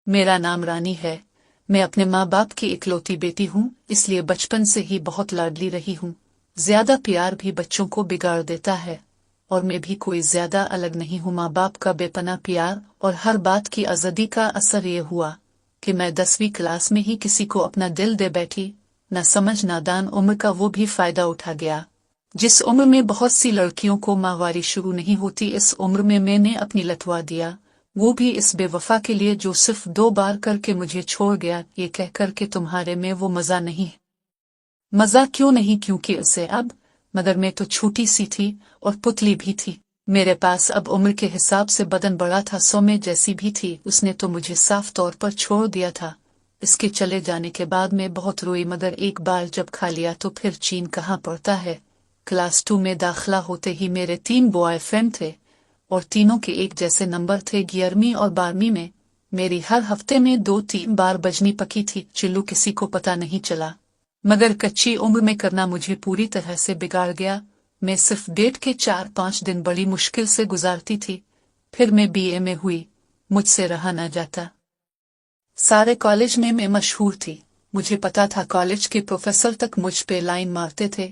मेरा नाम रानी है। मैं अपने माँ बाप की इकलौती बेटी हूँ, इसलिए बचपन से ही बहुत लाडली रही हूँ। ज्यादा प्यार भी बच्चों को बिगाड़ देता है, और मैं भी कोई ज्यादा अलग नहीं हूँ। माँ बाप का बेपनाह प्यार और हर बात की आज़ादी का असर ये हुआ कि मैं 10वीं क्लास में ही किसी को अपना दिल दे बैठी। न समझ नादान उम्र का वो भी फायदा उठा गया। जिस उम्र में बहुत सी लड़कियों को माहवारी शुरू नहीं होती, इस उम्र में मैंने अपनी लटवा दिया, वो भी इस बेवफा के लिए जो सिर्फ 2 बार करके मुझे छोड़ गया, ये कहकर कि तुम्हारे में वो मजा नहीं। मजा क्यों नहीं, क्योंकि उसे अब, मगर मैं तो छोटी सी थी और पुतली भी थी। मेरे पास अब उम्र के हिसाब से बदन बड़ा था, सो मैं जैसी भी थी। उसने तो मुझे साफ तौर पर छोड़ दिया था। इसके चले जाने के बाद मैं बहुत रोई, मगर एक बार जब खा लिया तो फिर चीन कहाँ पड़ता है। क्लास 2 में दाखिला होते ही मेरे 3 बॉयफ्रेंड थे और तीनों के एक जैसे नंबर थे। 11वीं और 12वीं में मेरी हर हफ्ते में 2-3 बार बजनी पकी थी। चिल्लू किसी को पता नहीं चला, मगर कच्ची उम्र में करना मुझे पूरी तरह से बिगाड़ गया। मैं सिर्फ डेट के 4-5 दिन बड़ी मुश्किल से गुजारती थी। फिर मैं बीए में हुई, मुझसे रहा न जाता। सारे कॉलेज में मैं मशहूर थी। मुझे पता था कॉलेज के प्रोफेसर तक मुझ पे लाइन मारते थे।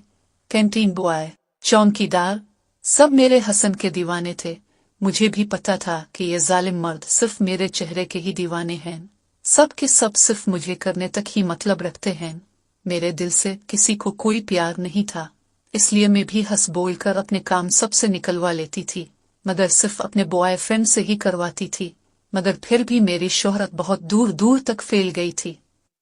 कैंटीन बॉय, चौकीदार, सब मेरे हसन के दीवाने थे। मुझे भी पता था कि ये जालिम मर्द सिर्फ मेरे चेहरे के ही दीवाने हैं। सब के सब सिर्फ मुझे करने तक ही मतलब रखते हैं। मेरे दिल से किसी को कोई प्यार नहीं था, इसलिए मैं भी हंस बोल कर अपने काम सबसे निकलवा लेती थी, मगर सिर्फ अपने बॉयफ्रेंड से ही करवाती थी। मगर फिर भी मेरी शोहरत बहुत दूर दूर तक फैल गई थी।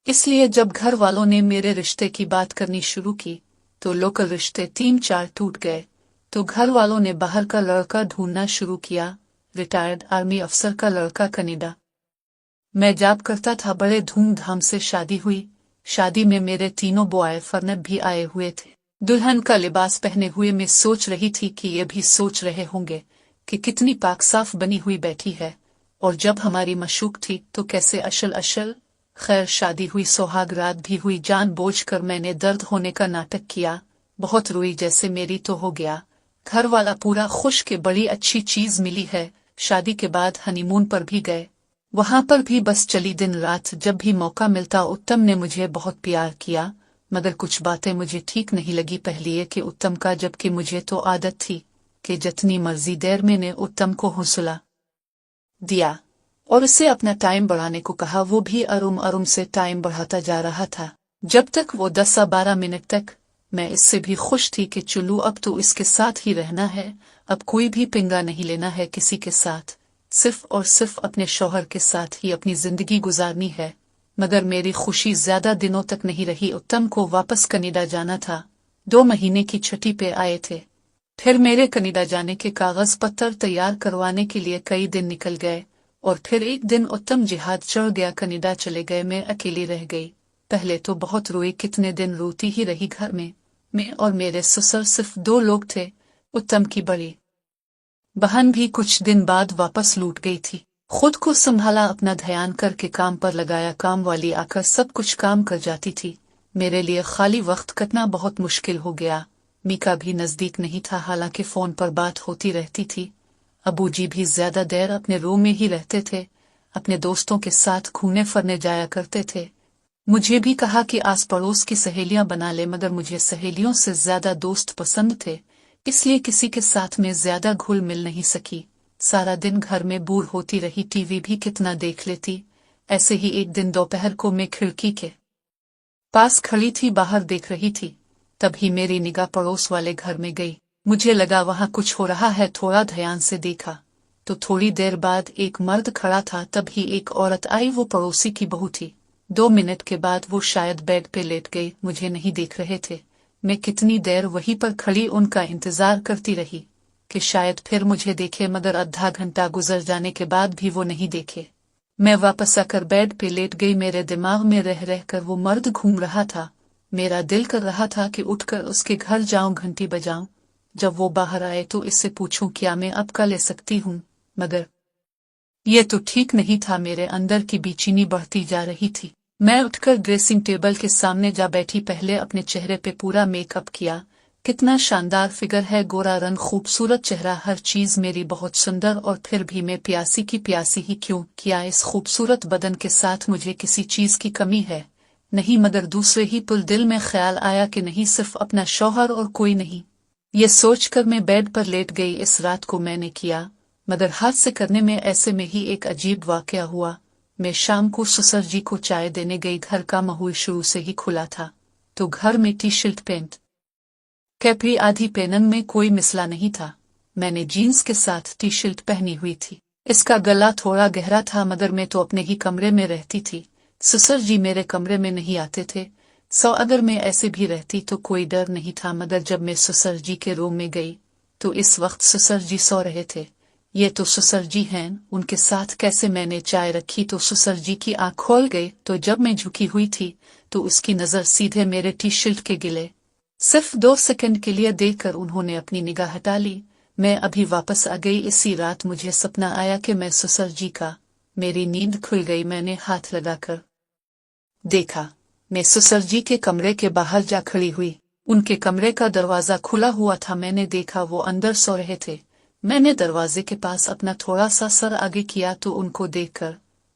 इसलिए जब घर वालों ने मेरे रिश्ते की बात करनी शुरू की तो लोकल रिश्ते 3-4 टूट गए। तो घर वालों ने बाहर का लड़का ढूंढना शुरू किया, रिटायर्ड आर्मी अफसर का लड़का, कनाडा मैं जॉब करता था। बड़े धूमधाम से शादी हुई। शादी में मेरे तीनों बॉयफ्रेंड भी आए हुए थे। दुल्हन का लिबास पहने हुए मैं सोच रही थी कि ये भी सोच रहे होंगे कि कितनी पाक साफ बनी हुई बैठी है, और जब हमारी मशूक थी तो कैसे अशल अशल। खैर शादी हुई, सुहाग रात भी हुई। जानबूझकर मैंने दर्द होने का नाटक किया, बहुत रोई, जैसे मेरी तो हो गया। घर वाला पूरा खुश कि बड़ी अच्छी चीज मिली है। शादी के बाद हनीमून पर भी गए, वहां पर भी बस चली दिन रात। जब भी मौका मिलता उत्तम ने मुझे बहुत प्यार किया, मगर कुछ बातें मुझे ठीक नहीं लगी। पहली ये कि उत्तम का, जबकि मुझे तो आदत थी कि जितनी मर्जी देर मैंने उत्तम को हौसला दिया और उससे अपना टाइम बढ़ाने को कहा, वो भी अरुम अरुम से टाइम बढ़ाता जा रहा था। जब तक वो 10-12 मिनट तक। मैं इससे भी खुश थी कि चुल्लू अब तो इसके साथ ही रहना है, अब कोई भी पिंगा नहीं लेना है किसी के साथ, सिर्फ और सिर्फ अपने शौहर के साथ ही अपनी जिंदगी गुजारनी है। मगर मेरी खुशी ज्यादा दिनों तक नहीं रही। उत्तम को वापस कनाडा जाना था। 2 महीने की छुट्टी पे आए थे। फिर मेरे कनाडा जाने के कागज पत्तर तैयार करवाने के लिए कई दिन निकल गए, और फिर एक दिन उत्तम जिहाद चढ़ गया, कनाडा चले गए। मैं अकेली रह गई। पहले तो बहुत रोई, कितने दिन रोती ही रही। घर में मैं और मेरे ससुर सिर्फ 2 लोग थे। उत्तम की बड़ी बहन भी कुछ दिन बाद वापस लौट गई थी। खुद को संभाला, अपना ध्यान करके काम पर लगाया। काम वाली आकर सब कुछ काम कर जाती थी। मेरे लिए खाली वक्त कटना बहुत मुश्किल हो गया। मीका भी नजदीक नहीं था, हालांकि फोन पर बात होती रहती थी। अबूजी भी ज्यादा देर अपने रूम में ही रहते थे, अपने दोस्तों के साथ घूमने फिरने जाया करते थे। मुझे भी कहा कि आस पड़ोस की सहेलियां बना ले, मगर मुझे सहेलियों से ज्यादा दोस्त पसंद थे, इसलिए किसी के साथ में ज्यादा घुल मिल नहीं सकी। सारा दिन घर में बोर होती रही, टीवी भी कितना देख लेती। ऐसे ही एक दिन दोपहर को मैं खिड़की के पास खड़ी थी, बाहर देख रही थी। तभी मेरी निगाह पड़ोस वाले घर में गई। मुझे लगा वहां कुछ हो रहा है, थोड़ा ध्यान से देखा तो थोड़ी देर बाद एक मर्द खड़ा था। तभी एक औरत आई, वो पड़ोसी की बहू थी। 2 मिनट के बाद वो शायद बेड पे लेट गई, मुझे नहीं देख रहे थे। मैं कितनी देर वहीं पर खड़ी उनका इंतजार करती रही कि शायद फिर मुझे देखे, मगर आधा घंटा गुजर जाने के बाद भी वो नहीं देखे। मैं वापस आकर बेड पे लेट गई। मेरे दिमाग में रह रह कर वो मर्द घूम रहा था। मेरा दिल कर रहा था कि उठकर उसके घर जाऊं, घंटी बजाऊं। जब वो बाहर आए तो इससे पूछूं क्या मैं अब का ले सकती हूं, मगर ये तो ठीक नहीं था। मेरे अंदर की बेचैनी बढ़ती जा रही थी। मैं उठकर ड्रेसिंग टेबल के सामने जा बैठी। पहले अपने चेहरे पे पूरा मेकअप किया, कितना शानदार फिगर है, गोरा रंग, खूबसूरत चेहरा, हर चीज मेरी बहुत सुंदर, और फिर भी मैं प्यासी की प्यासी ही क्यों? क्या इस खूबसूरत बदन के साथ मुझे किसी चीज की कमी है? नहीं, मगर दूसरे ही पुल दिल में ख्याल आया कि नहीं, सिर्फ अपना शौहर और कोई नहीं। ये सोचकर मैं बेड पर लेट गई। इस रात को मैंने किया, मगर हाथ से करने में ऐसे में ही एक अजीब वाकया हुआ। मैं शाम को ससुर जी को चाय देने गई। घर का माहौल शुरू से ही खुला था, तो घर में टी शर्ट, पैंट, कैपरी आदि पहनने में कोई मिसला नहीं था। मैंने जीन्स के साथ टी शर्ट पहनी हुई थी। इसका गला थोड़ा गहरा था, मगर मैं तो अपने ही कमरे में रहती थी। ससुर जी मेरे कमरे में नहीं आते थे। अगर मैं ऐसे भी रहती तो कोई डर नहीं था, मगर जब मैं ससुर जी के रूम में गई तो इस वक्त ससुर जी सो रहे थे। ये तो ससुर जी हैं, उनके साथ कैसे? मैंने चाय रखी तो ससुर जी की आंख खोल गई, तो जब मैं झुकी हुई थी तो उसकी नजर सीधे मेरे टी शर्ट के गिले सिर्फ 2 सेकंड के लिए देखकर उन्होंने अपनी निगाह हटा ली। मैं अभी वापस आ गई। इसी रात मुझे सपना आया कि मैं ससुर जी का। मेरी नींद खुल गई। मैंने हाथ लगाकर देखा, मैं ससुर जी के कमरे के बाहर जा खड़ी हुई। उनके कमरे का दरवाजा खुला हुआ था। मैंने देखा वो अंदर सो रहे थे। मैंने दरवाजे के पास अपना थोड़ा सा सर आगे किया तो उनको देखकर,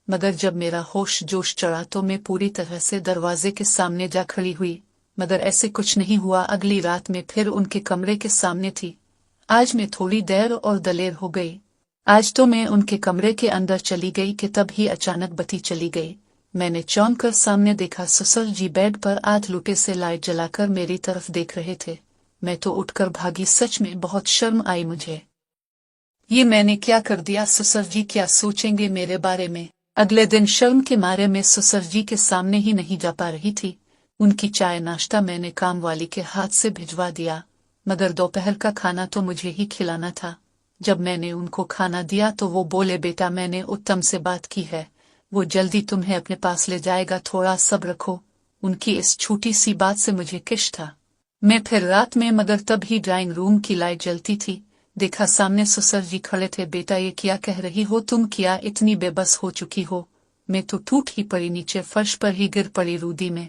मगर जब मेरा होश जोश चढ़ा तो मैं पूरी तरह से दरवाजे के सामने जा खड़ी हुई, मगर ऐसे कुछ नहीं हुआ। अगली रात में फिर उनके कमरे के सामने थी। आज मैं थोड़ी देर और दलेर हो गई। आज तो मैं उनके कमरे के अंदर चली गई कि तब ही अचानक बत्ती चली गई। मैंने चौंक कर सामने देखा, ससुर जी बेड पर आध लुटे से लाइट जलाकर मेरी तरफ देख रहे थे। मैं तो उठकर भागी। सच में बहुत शर्म आई मुझे। ये मैंने क्या कर दिया? ससुर जी क्या सोचेंगे मेरे बारे में? अगले दिन शर्म के मारे मैं ससुर जी के सामने ही नहीं जा पा रही थी। उनकी चाय नाश्ता मैंने काम वाली के हाथ से भिजवा दिया, मगर दोपहर का खाना तो मुझे ही खिलाना था। जब मैंने उनको खाना दिया तो वो बोले, बेटा मैंने उत्तम से बात की है, वो जल्दी तुम्हें अपने पास ले जाएगा, थोड़ा सब्र रखो। उनकी इस छोटी सी बात से मुझे किश था। मैं फिर रात में, मगर तब ही ड्राइंग रूम की लाइट जलती थी, देखा सामने ससुर जी खड़े थे। बेटा ये क्या कह रही हो तुम? क्या इतनी बेबस हो चुकी हो? मैं तो टूट ही पड़ी, नीचे फर्श पर ही गिर पड़ी। रूदी में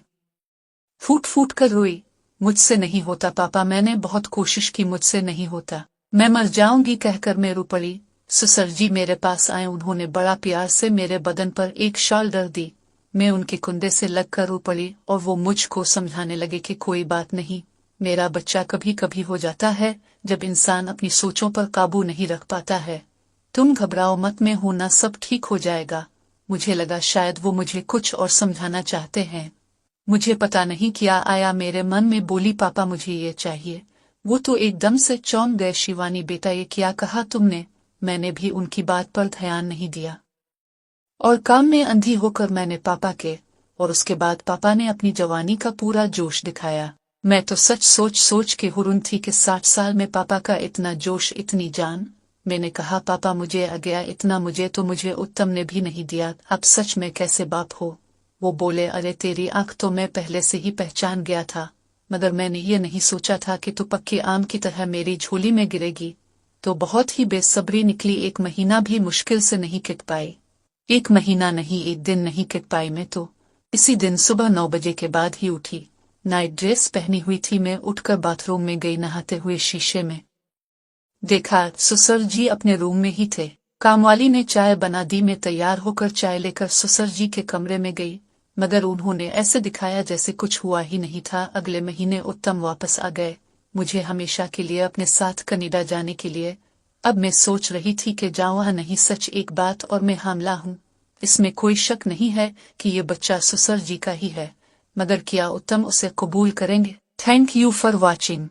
फूट फूट कर रोई। मुझसे नहीं होता पापा, मैंने बहुत कोशिश की, मुझसे नहीं होता, मैं मर जाऊंगी कहकर मैं रो पड़ी। ससुर जी मेरे पास आए। उन्होंने बड़ा प्यार से मेरे बदन पर एक शाल डाल दी। मैं उनके कुंधे से लगकर रो पड़ी और वो मुझको समझाने लगे कि कोई बात नहीं, मेरा बच्चा, कभी कभी हो जाता है जब इंसान अपनी सोचों पर काबू नहीं रख पाता है। तुम घबराओ मत, मैं हूं ना, सब ठीक हो जाएगा। मुझे लगा शायद वो मुझे कुछ और समझाना चाहते हैं। मुझे पता नहीं क्या आया मेरे मन में, बोली, पापा मुझे ये चाहिए। वो तो एकदम से चौंक गए। शिवानी बेटा ये क्या कहा तुमने? मैंने भी उनकी बात पर ध्यान नहीं दिया और काम में अंधी होकर मैंने पापा के, और उसके बाद पापा ने अपनी जवानी का पूरा जोश दिखाया। मैं तो सच सोच सोच के हुरुन थी कि 60 साल में पापा का इतना जोश, इतनी जान। मैंने कहा, पापा मुझे आ गया इतना, मुझे उत्तम ने भी नहीं दिया, अब सच में कैसे बाप हो? वो बोले, अरे तेरी आंख तो मैं पहले से ही पहचान गया था, मगर मैंने ये नहीं सोचा था कि तू पक्के आम की तरह मेरी झोली में गिरेगी। तो बहुत ही बेसब्री निकली। 1 महीना भी मुश्किल से नहीं किट पाई। 1 महीना नहीं, 1 दिन नहीं किट पाई मैं तो। इसी दिन सुबह 9 बजे के बाद ही उठी। नाइट ड्रेस पहनी हुई थी। मैं उठकर बाथरूम में गई। नहाते हुए शीशे में देखा, ससुर जी अपने रूम में ही थे। कामवाली ने चाय बना दी। मैं तैयार होकर चाय लेकर ससुर जी के कमरे में गई, मगर उन्होंने ऐसे दिखाया जैसे कुछ हुआ ही नहीं था। अगले महीने उत्तम वापस आ गए, मुझे हमेशा के लिए अपने साथ कनाडा जाने के लिए। अब मैं सोच रही थी कि जाऊँ या नहीं। सच एक बात और, मैं हामला हूँ। इसमें कोई शक नहीं है कि ये बच्चा ससुर जी का ही है, मगर क्या उत्तम उसे कबूल करेंगे? Thank you for watching.